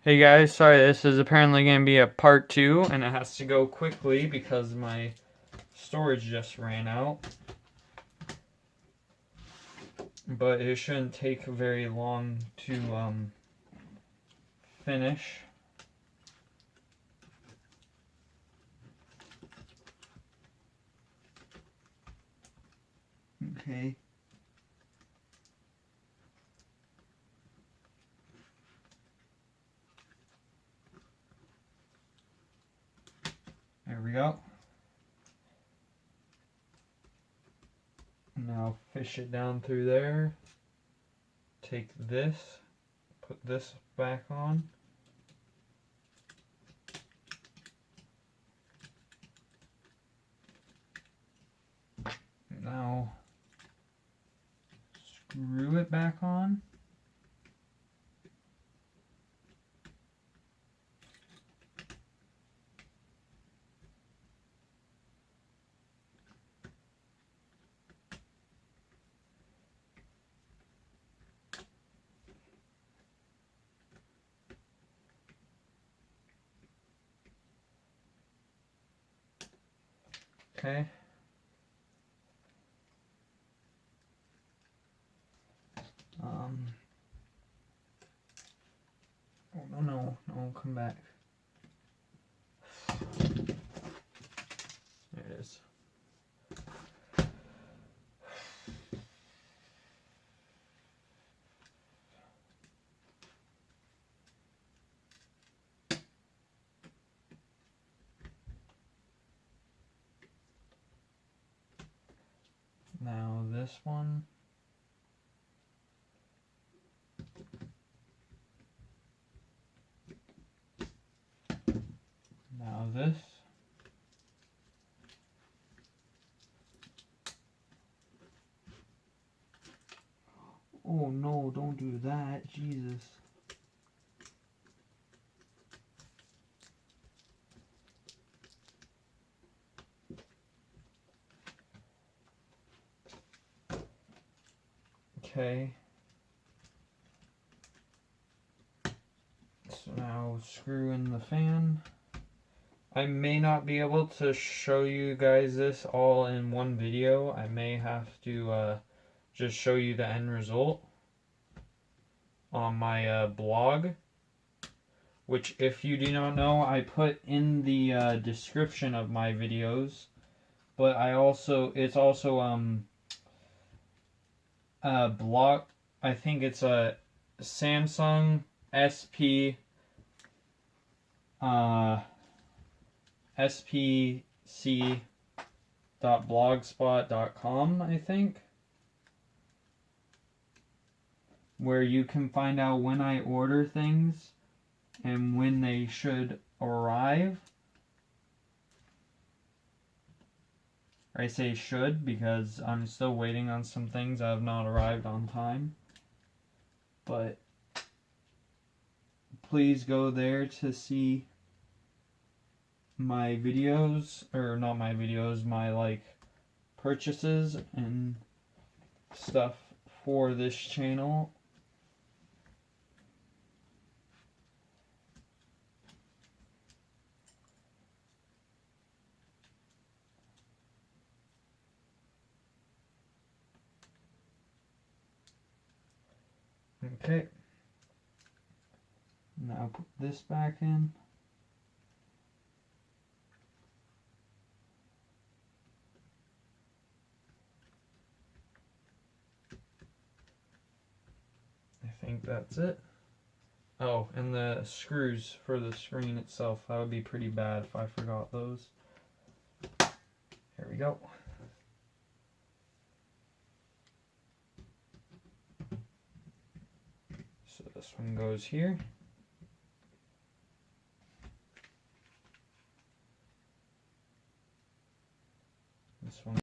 Hey guys, sorry, this is apparently going to be a part 2, and it has to go quickly because my storage just ran out. But it shouldn't take very long to finish. Okay. There we go. Now fish it down through there. Take this, put this back on. Now screw it back on. Okay. Oh, no, come back. There it is. Now this one. Now this. Oh no, don't do that, Jesus. Okay. So now screw in the fan. I may not be able to show you guys this all in one video. I may have to just show you the end result on my blog, which, if you do not know, I put in the description of my videos. But it's also a blog. I think it's a Samsung SP spc.blogspot.com, I think, where you can find out when I order things and when they should arrive. I say should because I'm still waiting on some things that have not arrived on time. But please go there to see my videos, or not my videos, my purchases and stuff for this channel. Okay. Now put this back in. I think that's it. Oh, and the screws for the screen itself. That would be pretty bad if I forgot those. Here we go. So this one goes here.